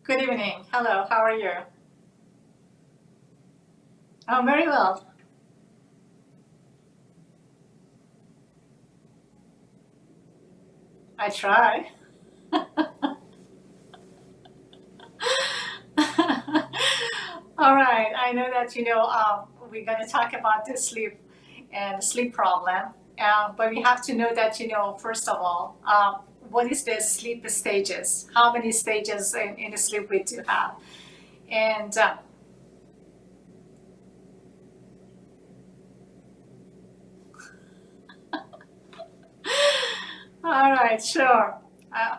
Good evening. Hello, how are you? Oh, very well. I try. All right. I know that we're going to talk about the sleep and the sleep problem, but we have to know that first of all, what is the sleep stages? How many stages in the sleep we do have? And all right, sure. Uh,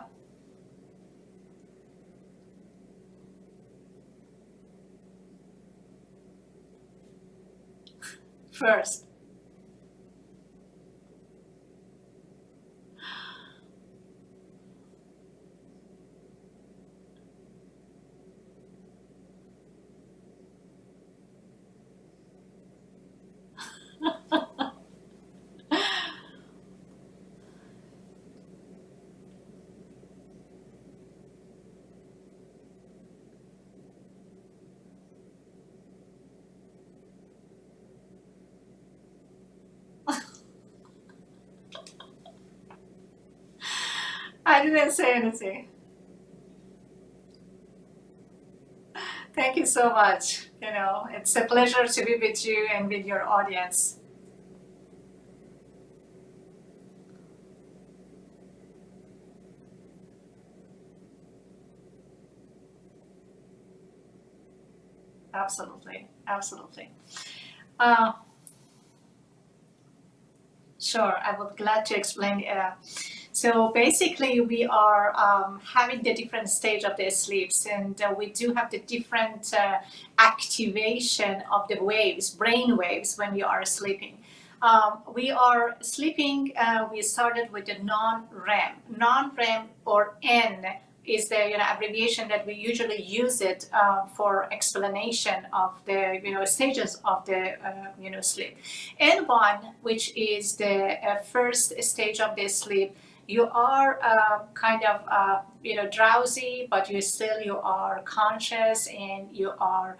First. I didn't say anything. Thank you so much. It's a pleasure to be with you and with your audience. Absolutely, absolutely. Uh, sure, I would glad to explain. So basically, we are having the different stage of the sleeps, and we do have the different activation of the waves, brain waves, when we are sleeping. We are sleeping. We started with the non-REM. Non-REM or N is the abbreviation that we usually use it for explanation of the stages of the sleep. N1, which is the first stage of the sleep, you are kind of drowsy, but you are conscious, and you are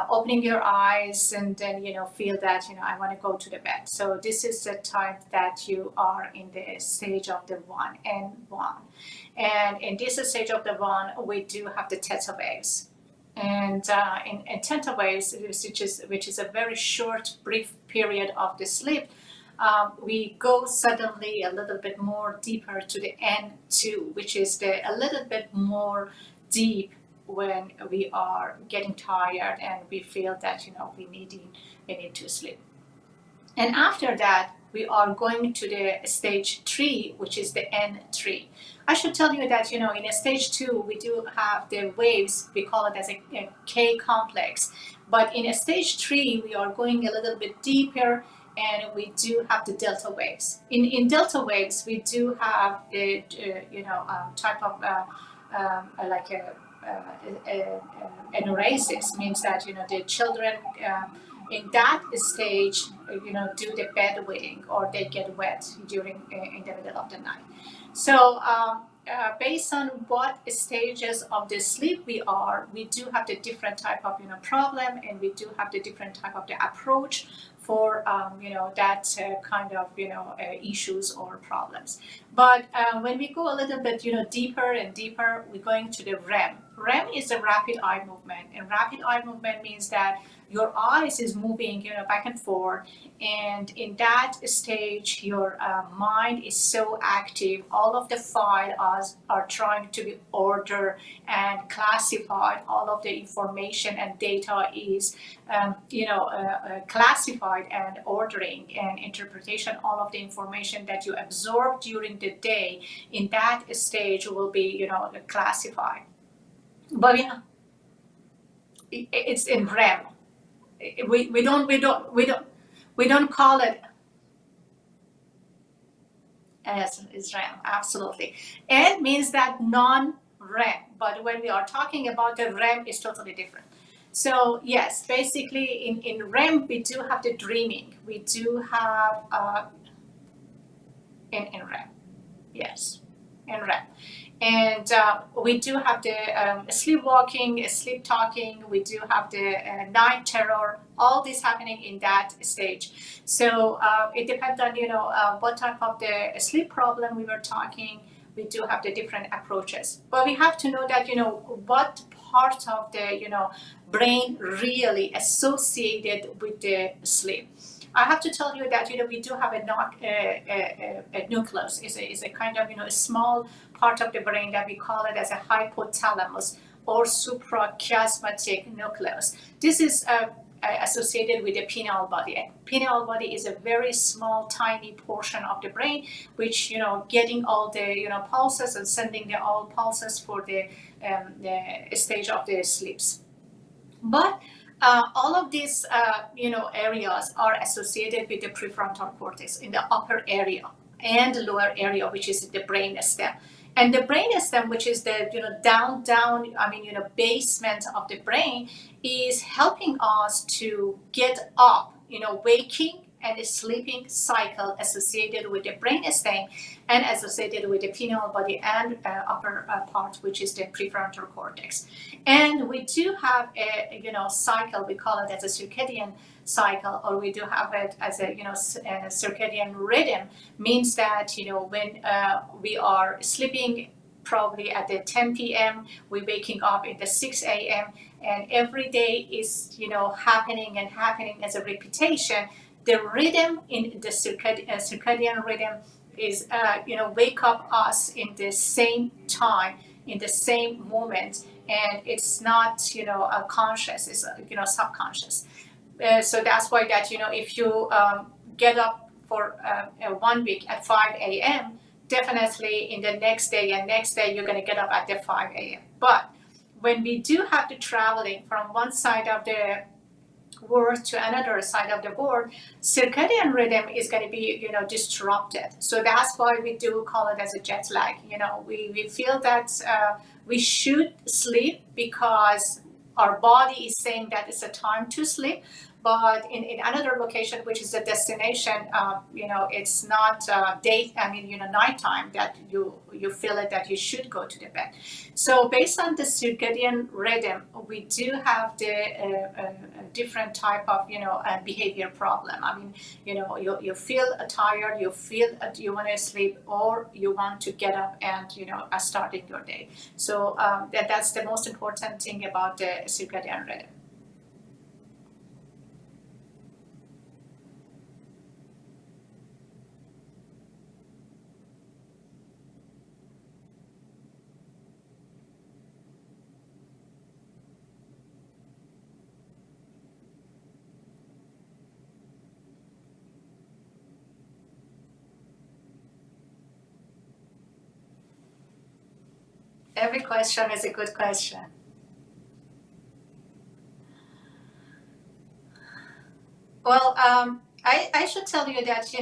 opening your eyes, and then feel that I want to go to the bed. So this is the time that you are in the stage of the one and one. And in this stage of the one, we do have the theta waves. And in theta waves, which is a very short, brief period of the sleep, we go suddenly a little bit more deeper to the N2, which is a little bit more deep when we are getting tired and we feel that we need to sleep. And after that, we are going to the stage 3, which is the N3. I should tell you that in a stage 2 we do have the waves. We call it as a K complex. But in a stage 3 we are going a little bit deeper, and we do have the delta waves. In delta waves we do have the type of like enuresis, means that the children in that stage do the bedwetting, or they get wet during in the middle of the night. So based on what stages of the sleep we do have the different type of problem, and we do have the different type of the approach for that kind of issues or problems. But when we go a little bit deeper and deeper, we're going to the REM. REM is a rapid eye movement, and rapid eye movement means that your eyes is moving back and forth, and in that stage your mind is so active. All of the files are trying to be ordered and classified. All of the information and data is classified and ordering and interpretation. All of the information that you absorb during the day in that stage will be classified. But it's in REM. We don't call it as is REM. Absolutely. N means that non-REM, but when we are talking about the REM, it's totally different. So yes, basically in REM we do have the dreaming. We do have in REM. Yes, in REM. And we do have the sleepwalking, sleep talking, we do have the night terror, all this happening in that stage. So it depends on, what type of the sleep problem we were talking. We do have the different approaches, but we have to know that, what part of the, brain really associated with the sleep. I have to tell you that, we do have a nucleus. Is a kind of, a small part of the brain that we call it as a hypothalamus or suprachiasmatic nucleus. This is associated with the pineal body. And pineal body is a very small, tiny portion of the brain, which, getting all the, pulses and sending the all pulses for the stage of the sleeps. But all of these, areas are associated with the prefrontal cortex in the upper area and the lower area, which is the brain stem. And the brain stem, which is the, down, basement of the brain, is helping us to get up, waking and sleeping cycle associated with the brain stem and associated with the pineal body and upper part, which is the prefrontal cortex. And we do have a, cycle, we call it as a circadian cycle, or we do have it as a, a circadian rhythm, means that, when we are sleeping probably at the 10 p.m., we're waking up at the 6 a.m., and every day is, happening and happening as a repetition. The rhythm in the circadian rhythm is, wake up us in the same time, in the same moment, and it's not, conscious, it's, subconscious. So that's why that, if you get up for 1 week at 5 a.m., definitely in the next day and next day, you're going to get up at the 5 a.m. But when we do have the traveling from one side of the world to another side of the world, circadian rhythm is going to be, disrupted. So that's why we do call it as a jet lag. We feel that we should sleep because our body is saying that it's a time to sleep. But in another location, which is a destination, it's not nighttime that you feel it that you should go to the bed. So based on the circadian rhythm, we do have the different type of behavior problem. You feel tired, you feel you want to sleep, or you want to get up and starting your day. So that's the most important thing about the circadian rhythm. Every question is a good question. Well, I should tell you that,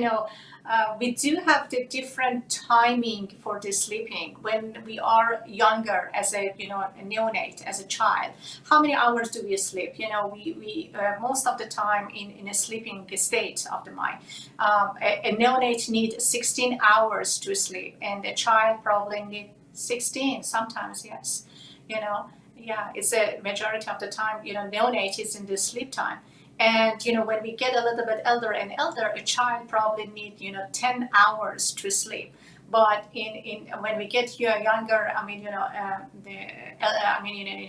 we do have the different timing for the sleeping. When we are younger, as a, a neonate, as a child, how many hours do we sleep? We most of the time in a sleeping state of the mind. A neonate needs 16 hours to sleep, and a child probably needs 16, sometimes, yes. Yeah, it's a majority of the time, neonate is in the sleep time. And when we get a little bit elder and elder, a child probably need 10 hours to sleep. But in when we get younger, in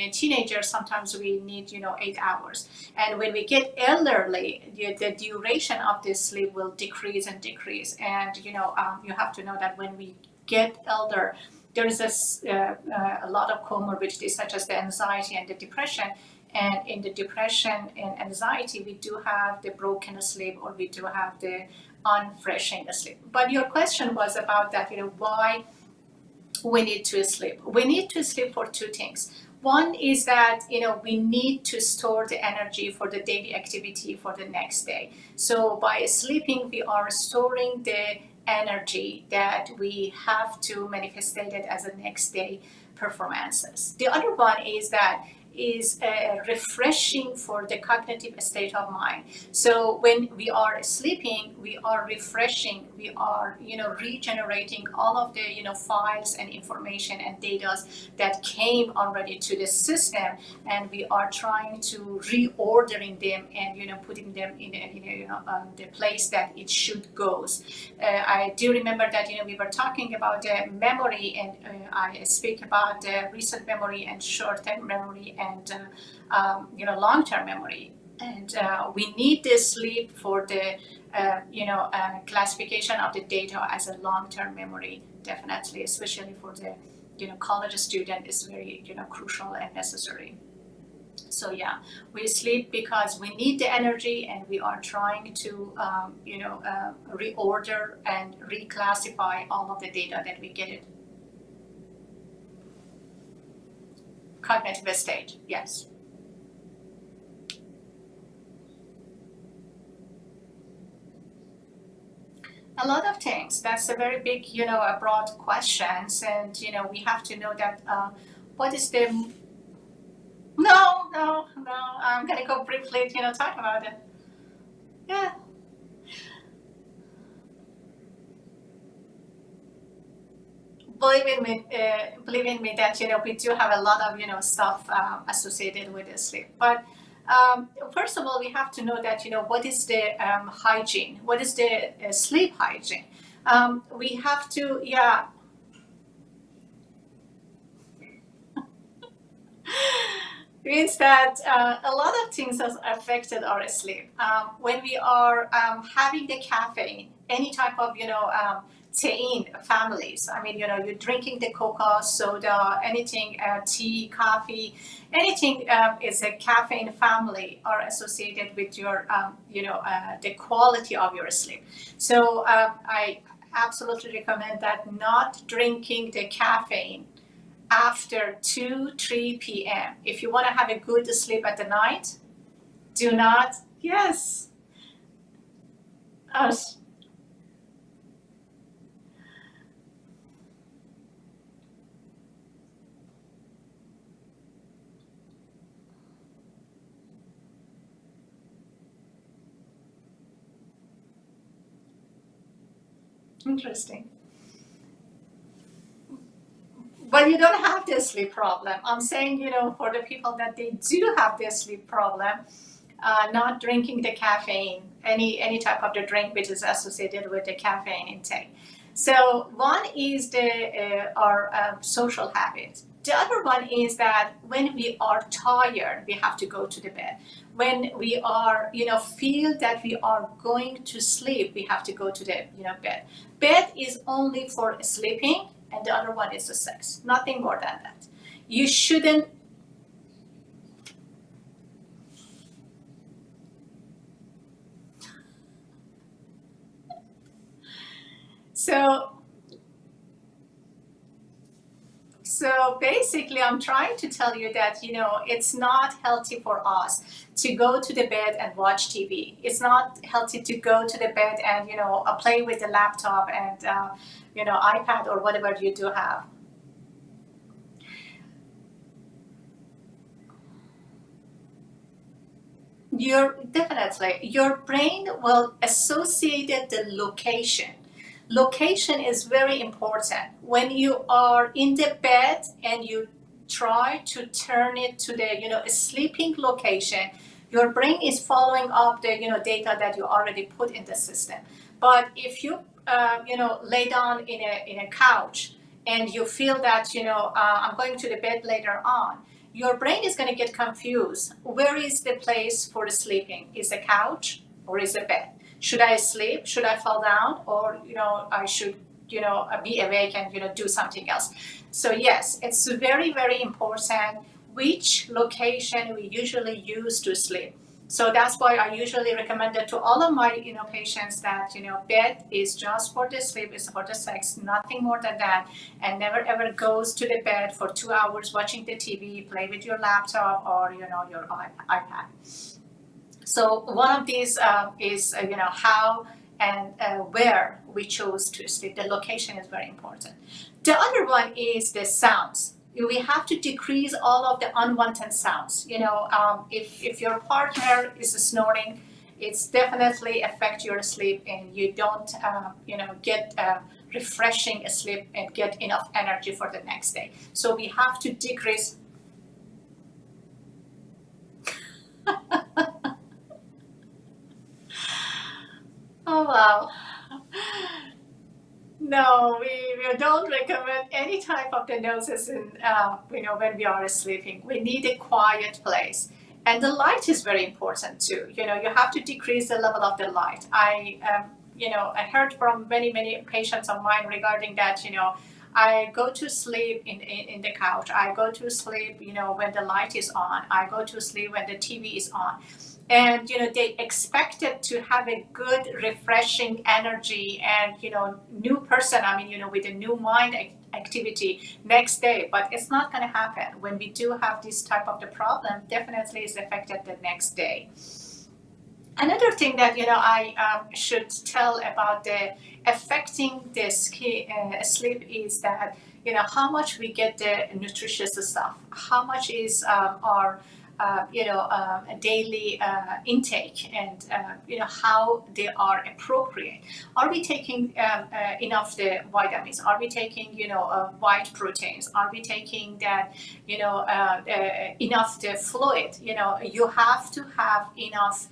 a teenager, sometimes we need 8 hours. And when we get elderly, the duration of this sleep will decrease and decrease. And you have to know that when we get elder, there is a lot of comorbidities such as the anxiety and the depression. And in the depression and anxiety, we do have the broken sleep, or we do have the unfreshing sleep. But your question was about that, why we need to sleep. We need to sleep for two things. One is that we need to store the energy for the daily activity for the next day. So by sleeping, we are storing the energy that we have to manifest it as a next day performances. The other one is that is refreshing for the cognitive state of mind. So when we are sleeping, we are refreshing, we are, regenerating all of the, files and information and data that came already to the system, and we are trying to reordering them and, putting them in, the place that it should goes. I do remember that, we were talking about memory, and I speak about recent memory and short-term memory and long-term memory. And we need this sleep for the classification of the data as a long-term memory, definitely, especially for the college student is very crucial and necessary. So yeah, we sleep because we need the energy, and we are trying to reorder and reclassify all of the data that we get it. Cognitive state, yes. A lot of things. That's a very big, a broad questions, and we have to know that what is the. No. I'm gonna go briefly, talk about it. Yeah. Believe in me that we do have a lot of stuff associated with the sleep. But first of all, we have to know that what is the hygiene, what is the sleep hygiene. We have to, yeah. Means that a lot of things has affected our sleep. When we are having the caffeine, any type of caffeine families. I mean, you're drinking the cocoa, soda, anything, tea, coffee, anything is a caffeine family are associated with your, the quality of your sleep. So I absolutely recommend that not drinking the caffeine after 2-3 p.m. If you want to have a good sleep at the night, do not. Yes. Oh, interesting. But you don't have this sleep problem. I'm saying, for the people that they do have this sleep problem, not drinking the caffeine, any type of the drink which is associated with the caffeine intake. So one is the our social habits. The other one is that when we are tired, we have to go to the bed. When we are, feel that we are going to sleep, we have to go to the, bed. Bed is only for sleeping, and the other one is the sex. Nothing more than that. You shouldn't. So So basically, I'm trying to tell you that, it's not healthy for us to go to the bed and watch TV. It's not healthy to go to the bed and, play with the laptop and, iPad or whatever you do have. Your brain will associate the location. Location is very important. When you are in the bed and you try to turn it to the sleeping location, your brain is following up the data that you already put in the system. But if you lay down in a couch and you feel that I'm going to the bed later on, your brain is going to get confused. Where is the place for the sleeping? Is the couch or is the bed? Should I sleep? Should I fall down? Or I should be awake and do something else. So yes, it's very, very important which location we usually use to sleep. So that's why I usually recommend it to all of my patients that bed is just for the sleep, is for the sex, nothing more than that, and never ever goes to the bed for 2 hours watching the TV, play with your laptop or your iPad. So one of these is how and where we chose to sleep. The location is very important. The other one is the sounds. we have to decrease all of the unwanted sounds. If your partner is snoring, it's definitely affect your sleep, and you don't get refreshing sleep and get enough energy for the next day. So we have to decrease. Oh wow. No, we don't recommend any type of the noises in, when we are sleeping. We need a quiet place. And the light is very important too. You have to decrease the level of the light. I heard from many, many patients of mine regarding that. I go to sleep in the couch. I go to sleep, when the light is on. I go to sleep when the TV is on. And they expected to have a good refreshing energy and new person, with a new mind activity next day, but it's not going to happen. When we do have this type of the problem, definitely is affected the next day. Another thing that I should tell about the affecting the sleep is that how much we get the nutritious stuff, how much is our daily intake, and how they are appropriate. Are we taking enough the vitamins? Are we taking white proteins? Are we taking that enough the fluid? You have to have enough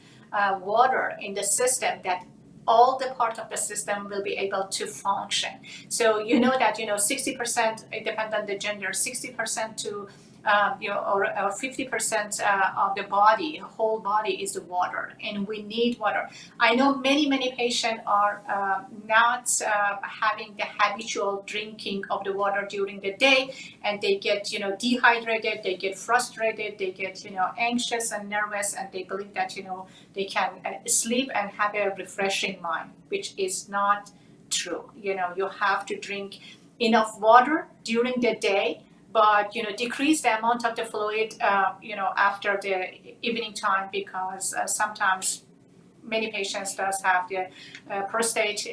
water in the system, that all the part of the system will be able to function. So that 60%, it depends on the gender, 60% to or 50% of the body, whole body is water, and we need water. I know many patients are not having the habitual drinking of the water during the day, and they get dehydrated, they get frustrated, they get anxious and nervous, and they believe that they can sleep and have a refreshing mind, which is not true. You have to drink enough water during the day, but decrease the amount of the fluid after the evening time, because sometimes many patients does have the prostate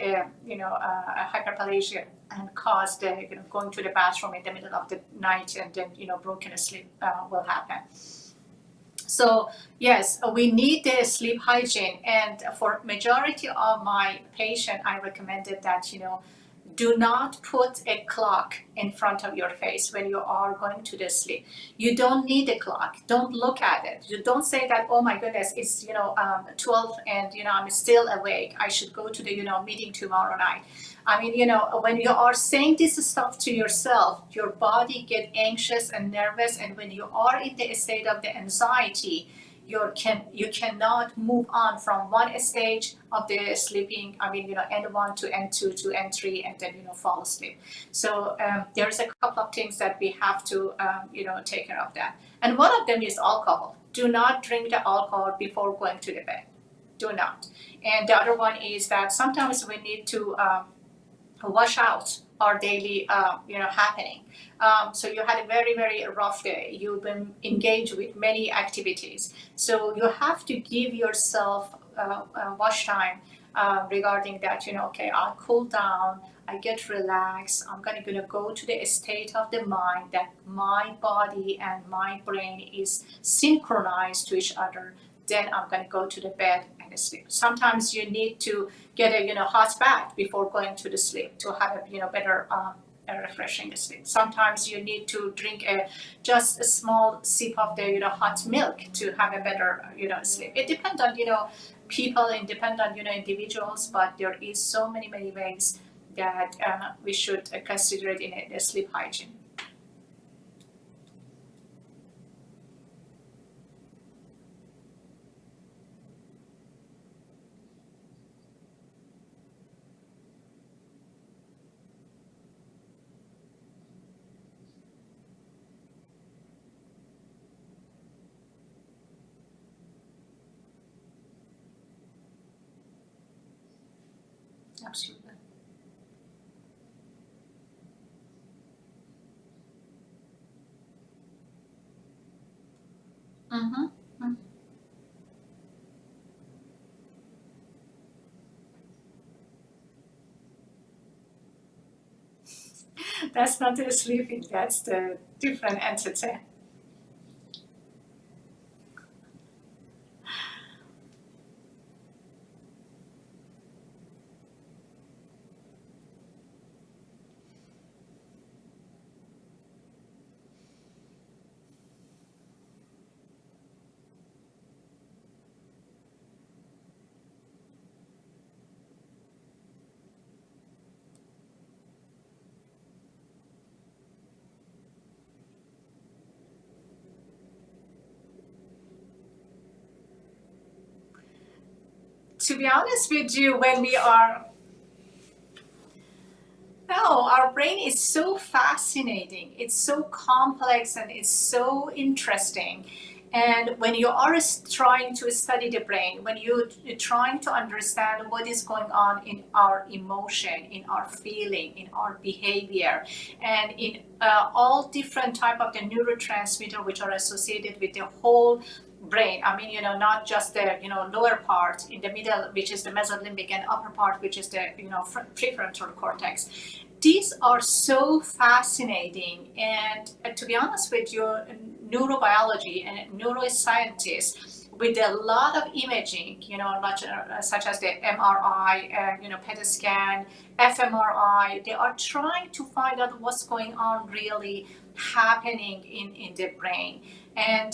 hyperplasia, and cause the going to the bathroom in the middle of the night, and then broken sleep will happen. So yes, we need the sleep hygiene, and for majority of my patient, I recommended that do not put a clock in front of your face when you are going to the sleep. You don't need a clock. Don't look at it. You don't say that, oh my goodness, it's 12 and I'm still awake. I should go to the meeting tomorrow night. When you are saying this stuff to yourself, your body get anxious and nervous, and when you are in the state of the anxiety, you cannot move on from one stage of the sleeping, N1 to N2 to N3, and then fall asleep. So there's a couple of things that we have to take care of that. And one of them is alcohol. Do not drink the alcohol before going to the bed. Do not. And the other one is that sometimes we need to wash out our daily happening. So you had a very rough day. You've been engaged with many activities. So you have to give yourself wash time regarding that. Okay, I'll cool down, I get relaxed. I'm gonna go to the state of the mind that my body and my brain is synchronized to each other. Then I'm gonna go to the bed and sleep. Sometimes you need to get a hot bath before going to the sleep to have a better a refreshing sleep. Sometimes you need to drink just a small sip of the hot milk to have a better sleep. It depends on people, and depend on individuals, but there is so many ways that we should consider it in a sleep hygiene. Absolutely. Mm-hmm. That's not the sleeping, that's the different entity. To be honest with you, when we are no, our brain is so fascinating. It's so complex and it's so interesting. And when you are trying to study the brain, when you're trying to understand what is going on in our emotion, in our feeling, in our behavior, and in all different type of the neurotransmitter which are associated with the whole brain. I mean, not just the, lower part in the middle, which is the mesolimbic, and upper part, which is the, prefrontal cortex. These are so fascinating. And to be honest with you, neurobiology and neuroscientists, with a lot of imaging, such as the MRI, PET scan, fMRI, they are trying to find out what's going on really happening in the brain. And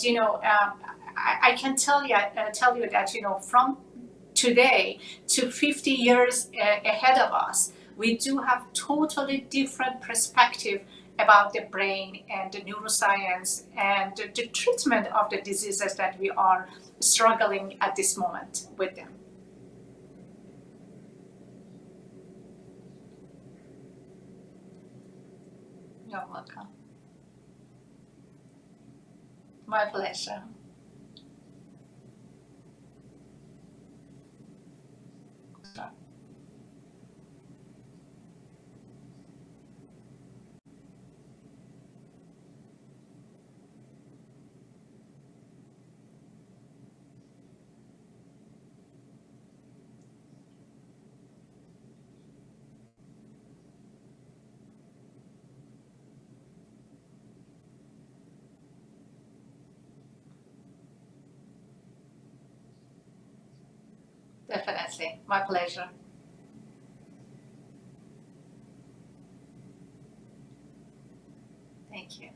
I can tell you that from today to 50 years ahead of us, we do have totally different perspective about the brain and the neuroscience and the treatment of the diseases that we are struggling at this moment with them. You're welcome. My pleasure. Definitely. My pleasure. Thank you.